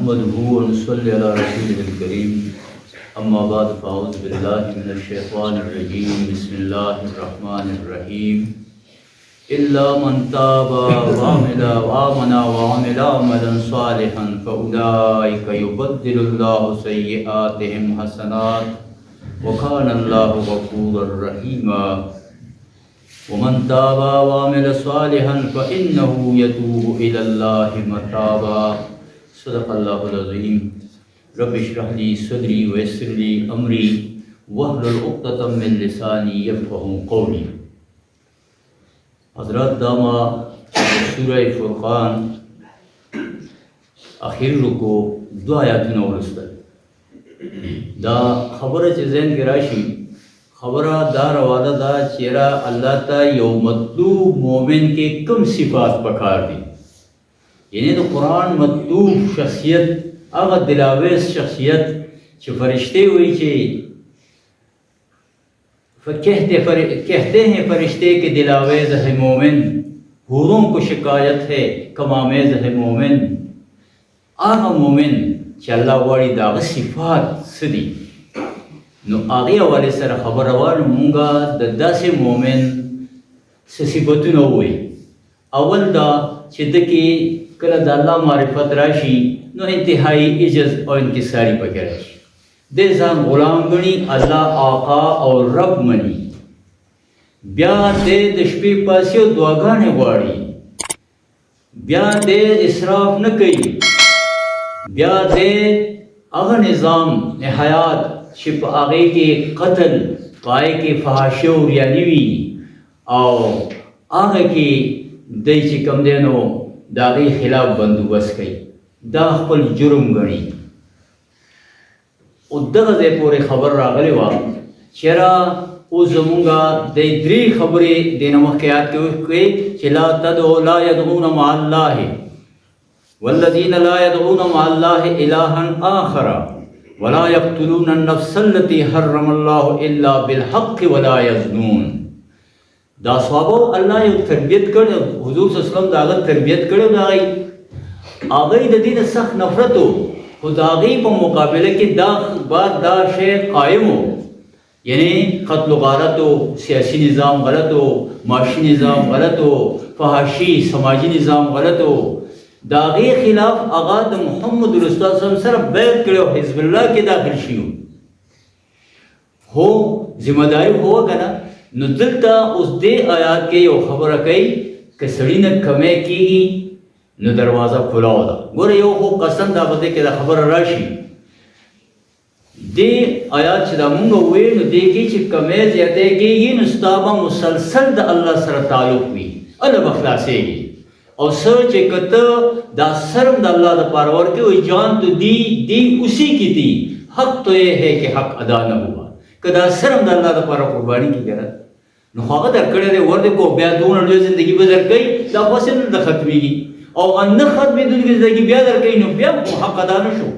نحمده ونصلي على رسوله الكريم أما بعد فأعوذ بالله من الشيطان الرجيم بسم الله الرحمن الرحيم إلا من تاب وآمن وعمل عملا صالحا فأولئك يبدل الله سيئاتهم حسنات وكان الله غفورا رحيما ومن تاب وعمل صالحا فإنه يتوب إلى الله متابا صدق الله العظيم رب اشرح لي صدري ويسر لي أمري واحلل عقدة من لساني يفقهوا قولي. حضرات داما سورة فرقان آخر رکو دو آیاتونه ورسته دا خبره چې ذهن کې راشي خبره دا رواده دا چیرې الله ته یو مطلوب مومن کې کم صفات پکار دي یعنی د قرآن مطلوب شخصیت هغه دلاویز شخصیت چې فرشتے ہوئی چې کہتے ہیں فرشتے کہ دلاویز ہے مومن حوروں کو شکایت ہے کمامیز ہے مومن آغا مومن چې الله غواړي د هغه صفات څه دي نو هغې حوالې سره خبره غواړو مونږه د داسې مومن څه صفتونه ووایي. اول دا چې ده کې کله د الله معرفت راشي نو انتهایی عجز او انکساري پکې راشي د ځان غلام ګڼي الله آقا او رب مني بیا د شپې پاسې دعاګانې غواړي بیا د اسراف نه کوي بیا د هغه نظام حیات چې په هغې کې قتل په هغې کې فحاشي او ریاني وي او هغه کې دی چې کوم دی نو د هغې خلاف بندوبست کوي دا خپل جرم ګڼي. او دغه ځای پورې خبر راغلی وه چېرې اوس زمونږه د درې خبرې دې نه مخکې یاد کړئ چې لا يدعون مع الله والذین لا يدعون مع الله إلها آخر ولا يقتلون النفس التي حرم الله إلا بالحق ولا يزنون. دا صحابه الله یو تربیت کړ حضور صلی الله علیه وسلم دا هغه تربیت کړو دا هغې د دې نه سخت نفرت و خو د هغې په مقابله کې دا شی قایم و یعنی قتل و غارت و سیاسی نظام غلط و معاشي نظام غلط و فحاشي سماجی نظام غلط و د هغې خلاف هغه د محمد رسول الله صلی الله علیه وسلم سره بیعت کړی او حزب الله کې داخل شي هو ذمه داري هو که نه. نو دلته اوس دې آیات کې یو خبره کوي که سړي نه کمی کېږي نو دروازه کلاو ده. ګوره یو خو قسم دا به دی که دا خبره راشي دې آیات چې دا مونږ ووایو نو دې کې چې کمی زیاتی کېږي نو ستا به مسلسل د الله سره تعلق وي هله به خلاصېږي اور سر چې کته دا صرف د الله دپاره ورکړي وایي جان تو دی اسی کی تھی حق تو یہ ہے کہ حق ادا نه ہوا که دا صرف د الله دپاره قرباني کړي که نه نو هغه درکړی دی ورته کو بیا دومره لوی زندګي به درکوي دا خو هسې نه ختمېږي او نه ختمېدونکې زندګي بیا درکوي نو بیا حق ادا نه شو.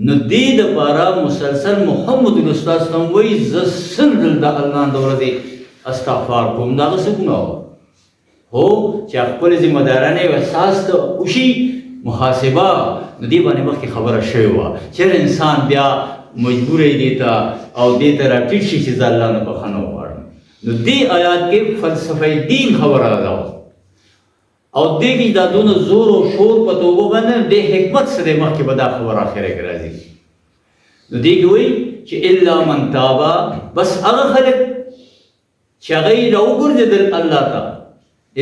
نو دې دپاره مسلسل محمد رسول الله صلی الله علیه وسلم وایي زه سل ځل د الله د ورځې استغفار کوم د هغه څه ګناه هو چې خپل ذمه دارانه احساس ته وشي محاسبه نو دې باندې مخکې خبره شوې وه چېرې انسان بیا مجبور یې دې ته او دې ته راټیټ شي چې زه الله نه بخښنه وغواړم. نو دې آیات کې فلسفه دین خبره ده او دې کې دا دونه زور او شور په توبه باندې دې حکمت سره مخکې به دا خبره اخره کې راځي. نو دې کې وایي چې الا من تابا بس هغه خلک چې هغه یې راوګرځېدل الله ته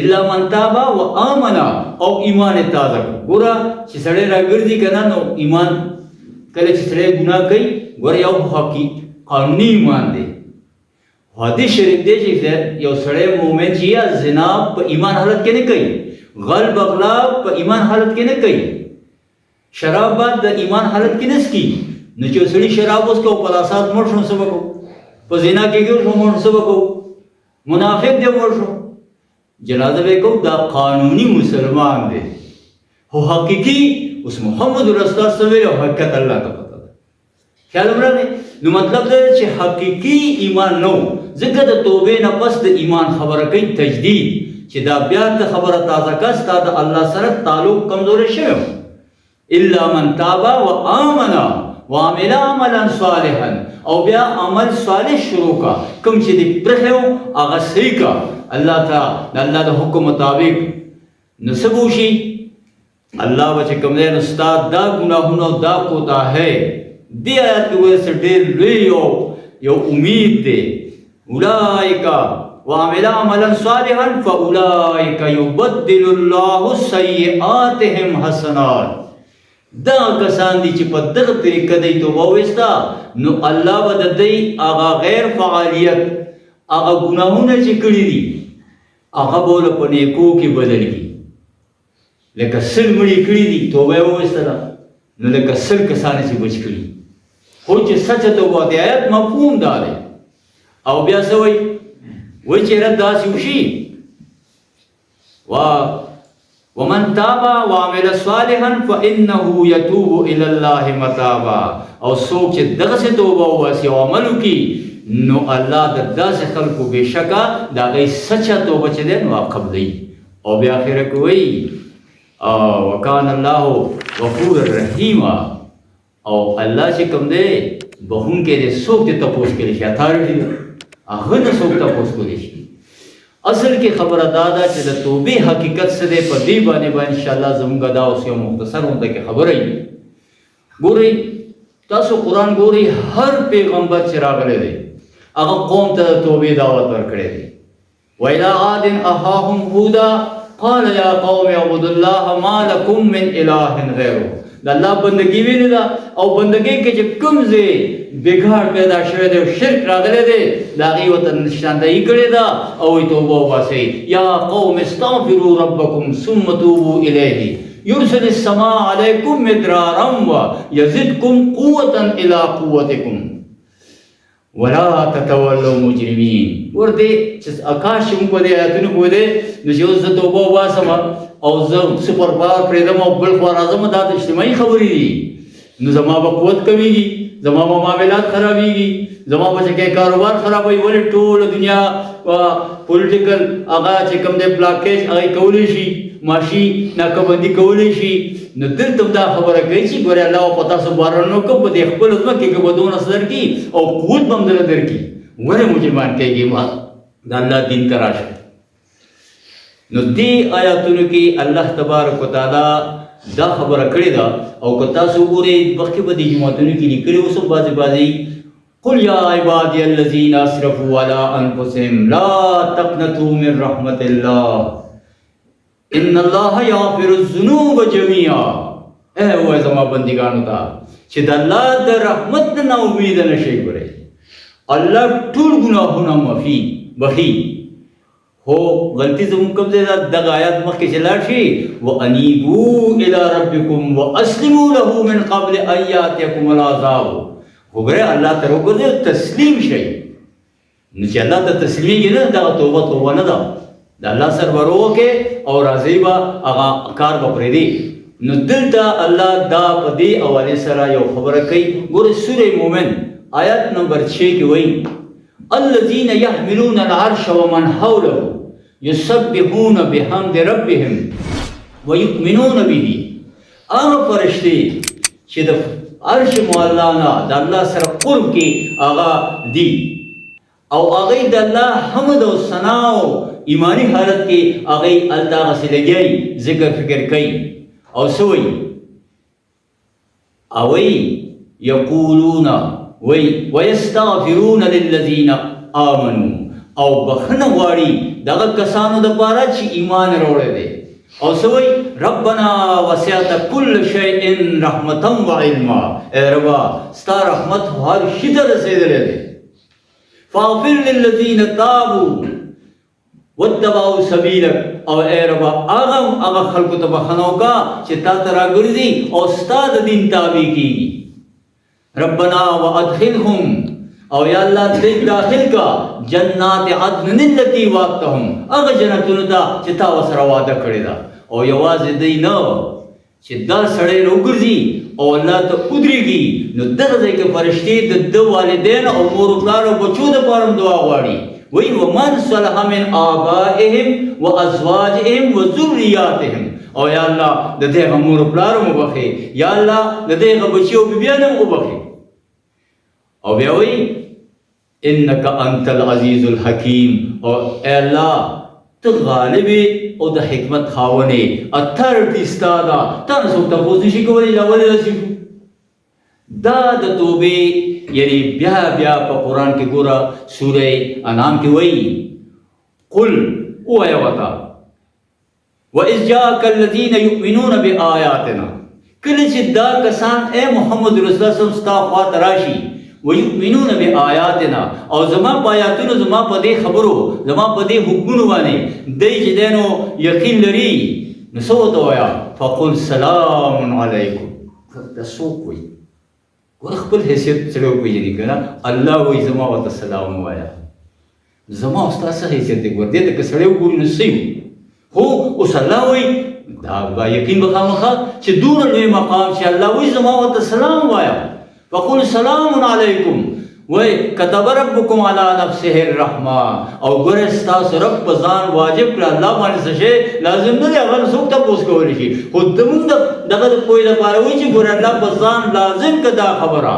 الا من تابا و آمنا او ایمان تازه کړو. ګوره چې سړی راګرځي که نه نو ایمان کله چې سړی ګناه کوي ګوره یو قانوني ایمان دی حدیث شریف دی چې یو سړی مومن چې یا زنا په ایمان حالت کې نه کوي غلب اغلا په ایمان حالت کې نه کوي شراب باد د ایمان حالت کې نه څکي نو چې سړی شراب وڅکو په لاسات مړ شو څه وکړو په زنا کې ګیر شو مړ څه وکړو منافق دی مړ شو جنازه به کو دا قانونی مسلمان دی هو حقیقی اوس محمد رسول الله صلی الله علیه وسلم حقیقت الله ته پته ده. خیال مرانه نو مطلب دا چې حقیقی ایمان نو ځکه د توبې نه پس د ایمان خبره کوي تجدید چې دا بیا ته خبره تازه کا ستا د الله سره تعلق کمزورې شوی الا من تاب و آمن وعمل عملا صالحا او بیا عمل صالح شروع کا کوم چې دی پرهو هغه صحیح کا الله تعالی الله د حکم مطابق نسبوشي الله بچ کوم دی استاد دا ګناهونو دا کوتا ہے دی آیات کې وایي ډېر لوی یو امید دی اولئک وعمل عملا صالحا فاولئک یبدل الله سیئاتهم حسنات دا کسان دي چې په دغه طریقه دی توبه وستا نو الله به د دې هغه غیر فعالیت هغه ګناهونه چې کړي دي هغه بوله په نیکو کې بدل کړي لکه سل مړي کړي دي توبه وستا نو لکه سل کسان چې بچ کړي خو چې سچ توبه دی آیت مفهوم دا دی او بیا څه وایي چې رد داسې وشي ومن تاب وعمل صالحا فانه يتوب الى الله متابا او څوک چې دغسې توبه وباسي او عمل وکړي نو الله د داسې خلکو بېشکه د هغوی سچه توبه چې دی نو هغه قبلوي او بیا اخره کې وایي وکان الله غفورا رحیما او الله چې کوم دی بخونکی دی څوک دې تپوس کولی شي اتھارټي هغه نه څوک تپوس کولی شي اصل کې خبره دا ده چې د توبې حقیقت څه دی په دې باندې به انشاءالله زموږ دا اوس یو مختصر غونډه کې خبره وي ګورئ تاسو قرآن ګورئ هر پیغمبر چې راغلی دی هغه قوم ته د توبې دعوت ورکړی دی وإلى عاد أخاهم هودا قال يا قوم اعبدوا الله ما لكم من إله غيره د الله بندگی ویلې ده او بندگی کې چې کوم ځای بګاړ پیدا شوی دی شرک راغلی دی د هغې ورته نشاندهي کړې ده او وایي توبه وباسئ یا قوم استغفروا ربکم ثم توبوا الیه یرسل السماء علیکم مدرارا ویزدکم قوة الی قوتکم ولا تتولوا مجرمین ورته چې اکاش موږ په دې آیاتونو پوهېدی نو چې اوس زه توبه وباسم او زه سپر پاور پرېږدم او بل خوا راځم دا د اجتماعي خبرې دي نو زما به قوت کمیږي زما به معاملات خرابېږي زما به چې کاروبار خرابوي ولې ټوله دنیا پولیټیکل هغه چې کوم دی بلاکیج هغه کولی شي معاشي ناکهبندي کولی شي نو دلته هم دا خبره کوي چې ګورې الله په تاسو باران نه وکړو په دې خپلو ځمکې کې به دونه څه درکړي او قوت به هم درله درکړي ولې مسلمان کېږي ما د الله دین ته راشه نو دې آیاتونو کې الله تبارک وتعالی دا خبره کړې ده او که تاسو وګورئ مخکې به دې جوماتونو کې لیکلي اوس هم بعضې قل یا عبادی الذین اسرفوا علی انفسهم لا تقنطوا من رحمت الله ان الله یغفر الذنوب جميعا اے وای زما بندگانو ته چې د الله د رحمت نه امید نشئ ګورئ الله ټول ګناهونه بخي هو غلطی زموږ کوم ځای دغه آیات مخکې چې لاړ شي وانیبوا الی ربکم واسلموا له من قبل ان یاتیکم العذاب وګورئ الله ته وګورئ تسلیم شئ نو چې الله ته تسلیمېږي نه دغه توبه نه ده د الله سره به وکړې او راځئ به هغه کار به پرېږدي نو دلته الله دا په دې حوالې سره یو خبره کوي ګورئ سورې مومن آیت نمبر 6 کې وایي الذين يحملون العرش ومن حوله يسبحون بحمد ربهم ويؤمنون به هغه فرشتې چې د عرش مولانا د الله سره قرب کې هغه دي او هغوی د الله حمد او ثنا او ایمانی حالت کې هغوی هلته لګیایي ذکر فکر کوي او څه وایي او وایي یقولون ویستغفرون للذین آمنوا او بخنه غواړي دغه کسانو دپاره چې ایمان راوړی دی او څه وایي ربنا وسعت کل شیء رحمتا وعلما ای ربا ستا رحمت هر شي ته رسېدلی دی فاغفر للذین تابوا واتبعوا سبیلک او ای ربا هغه خلکو ته بخښنه وکړه چې تا ته راګرځي او ستا د دین تابع کېږي ربنا وادخلهم او یا الله دې داخل کا جنات عدن التي وعدتهم هغه جنتونو ته چې تا ورسره وعده کړې ده او یوازې دی نه چې دا سړی راوګرځي او الله ته ودرېږي نو دغه ځای کې فرشتې د ده والدین او مور و پلار او بچو دپاره هم دعا غواړي وایي ومن صلح من آبائهم وازواجهم وذریاتهم او یا الله د دې مور پلار مو بخي، یا الله د دې بچیو بیبیانو مو بخي. او بیا وی انک انت العزیز الحکیم، او اے الله ته غالب او د حکمت خاونې، اتھارټي ستا ده، تا نه څوک تپوس نشي کولی دا ولې داسې شو. دا د توبې یعنی بیا بیا په قرآن کې ګوره سوره انعام کې وایي قل ووایه ورته وَإِذْ جَاءَكَ الَّذِينَ يُؤْمِنُونَ بِآيَاتِنَا، کله چې دا کسان اے محمد رسول الله صلی الله علیه وسلم ستا خواته راشي وَيُؤْمِنُونَ بِآيَاتِنَا، او زما په آیاتونو زما په دې خبرو زما په دې حکمونو باندې دی چې دی نو یقین لري، نو څه ورته ووایه فَقُلْ سَلَامٌ عَلَيْكُمْ. دا څوک وایي؟ ګوره خپل حیثیت سړی وپېژني که نه، الله وایي زما ورته سلام ووایه. زما او ستا څه حیثیت دی؟ ګوره دې ته که سړی وګوري نو څه هو اوس الله وایي دا به یقین به خامخا چې دومره لوی مقام چې الله وایي زما ورته سلام وایه. فقل سلام علیکم وای كتب ربکم علی نفسه الرحمه، او ګوره ستاسو رب په ځان واجب کړه الله باندې څه شی لازم نه دی، هغه څوک تپوس کولی شي، خو زمونږ دغه د پوهې لپاره وایي چې ګوره الله په ځان لازم کړه دا خبره.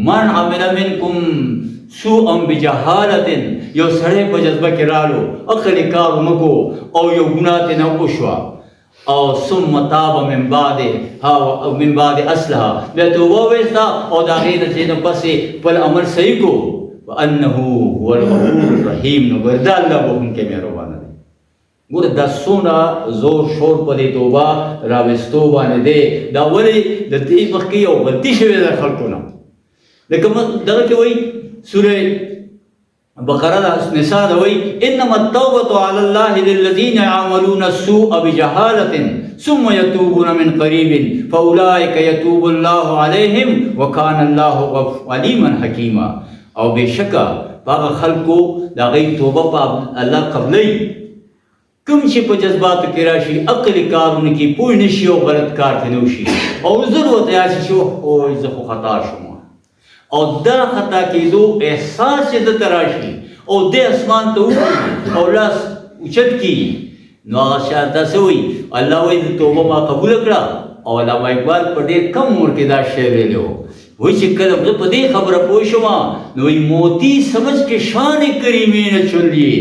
من عمل منکم سوءا بجهالت، یو سړی په جذبه کې رالو عقل کار ونه کو او یو ګناه ترې نه وشوه، او ثم تاب من بعد اصلها، بیا توبه وویسته او د هغې نه چې نه پسې خپل عمل صحیح کو، وانه هو الغفور الرحیم. نو ګوره دا الله بخښونکی مهربانه دی. ګوره دا څومره زور شور په دې توبه راویستو باندې دی. دا ولې د دې مخکې یو غلطي شوې ده خلکو نه، لکه دغه کې وایي سوره بقره نساء ده وایي انما التوبة على الله للذين يعملون السوء بجهالة ثم يتوبون من قريب فأولئك يتوب الله عليهم وكان الله عليما حكيما. او بشکه هغه خلکو د هغې توبه په الله قبلوي کوم چې په جذباتو کې راشي، عقل کارونه کې پوه نه شي او غلط کار ته نه وشي، او زر ورته یاسي شو اوی زه خو خطا شوم، او دا خطا کېدو احساس چې دته راشي او دې اسمان ته وګوري او لاس اوچت کړي، نو هغه شاید داسې وایي الله وایي د توبه ما قبوله کړه. او علامه اقبال په ډېر کم عمر کې دا شعر ویلی و، وایي چې کله زه په دې خبره پوه شوم نو وایي موتی سمجھ کے شان کریمیں نہ چن لیے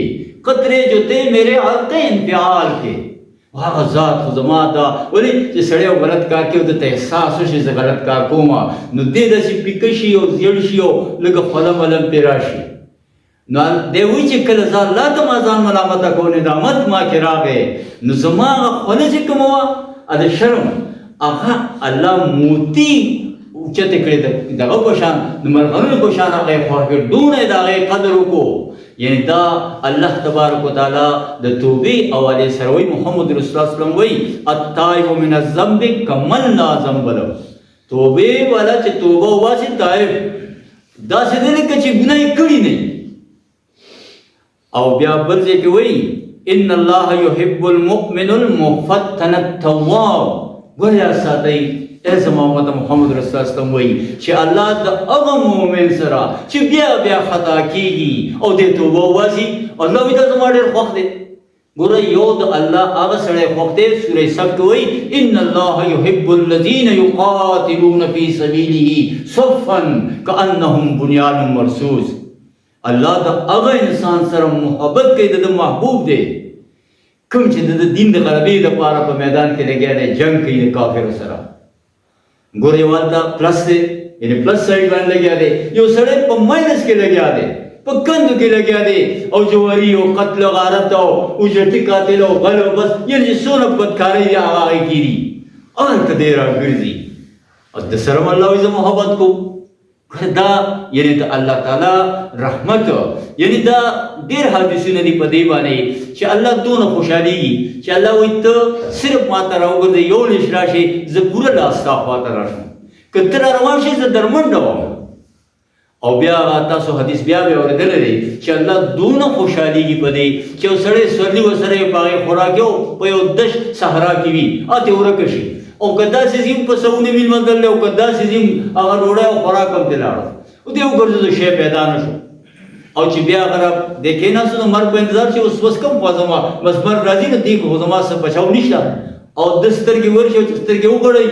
قطرے جو تھے میرے حلق انفعال کے. هغه ذات خو زما دا ولې چې سړی یو غلط کار کوي دته احساس وشي زه غلط کار کوم، نو دې داسې پیکه شي او زیړ شي او لږه خوله ملم پرې راشي. نو دی وایي چې کله زه الله ته ما ځان ملامته کوم ندامت ما کې راغی، نو زما هغه خوله چې کومه وه د شرم هغه الله موتی اوچتې کړې دغه په شان د مرغانو په شان هغه یې خوښ کړ، دونه یې د هغې قدر وکړو. یعنی دا الله تبارک وتعالی د توبې حوالې سره وایي محمد رسول الله صلی الله علیه وسلم وایي التائب من الذنب کمن لا ذنب له. توبې والا چې توبه وباسي تائب داسې دی لکه چې ګناه یې کړي نه. او بیا بل ځای کې وایي ان الله يحب المؤمن المفتن التواب. ګوره یاد ساتئ ای زما امت محمد رسول الله صلی الله علیه وسلم وایي چې الله د هغه مؤمن سره چې بیا بیا خطا کېږي او دې توبه وباسي، الله وایي دا زما ډېر خوښ دی. ګوره یو د الله هغه سړی خوښ دی، سوره صف کې وایي ان الله يحب الذين يقاتلون في سبيله صفا كأنهم بنيان مرصوص. الله د هغه انسان سره محبت کوي، د محبوب دی کوم چې د دین د غلبې لپاره په میدان کې لګیا دی، جنګ کوي د کافرو سره. ګوره یو هلته پلس دی، یعنې پلس سایډ باندې لګیا دی، یو سړی په ماینس کې لګیا دی، په کندو کې لګیا دی، او جواري او قتل او غارت او اجرتي قاتل او غل او بس یعنې څونه بدکارۍ دي هغه هغې کې دي، هلته دی راګرځي او د سره هم الله وایي زه محبت کوم. دا یعنی د الله تعالی رحمت، یعنی دا ډېر حدیثونه دي په دې باندې چې الله دونه خوشحالېږي چې الله وایي ته صرف ما ته راوګرځې یو لیش راشې زه پوره لاس ستا خواته راشم، که ته را روان شې زه درمنډه وم. او بیا تاسو حدیث بیا اورېدلی دی چې الله دونه خوشحالېږي په دې چې یو سړی سورلي ورسره یې په هغې خوراک یو په یو دشت صحرا کې وي هلته یې ورکه شي، او که داسې ځي په سهونه میلمندل او که داسې ځي هغه ډوډۍ او خوراک هم ترې لاړه او دې وګرځېدو شی پیدا نه شو. او چې بیا هغه دې کېناستو نو مرګ په انتظار چې اوس بس کم خوا زما بس مرګ راځي نو دې خو زما څه بچاو نشته، او د سترګې ورشي او چې سترګې وغړوي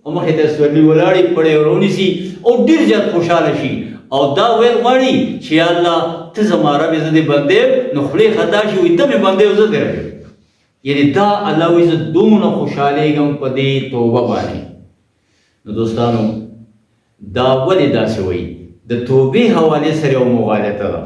او مخې ته سورلي ولاړې پړې ورونیسي او ډېر زیات خوشحاله شي او دا ویل غواړي چې یا الله ته زما رب زه دې بندې یم نو خولې خطا شي وایي ته مې بندې او زه دې رب یم یعنې دا الله وایي زه دومره خوشحالېږم په دې توبه باندې نو دوستانو دا ولې داسې وایي د توبې حوالې سره یو مغالطه ده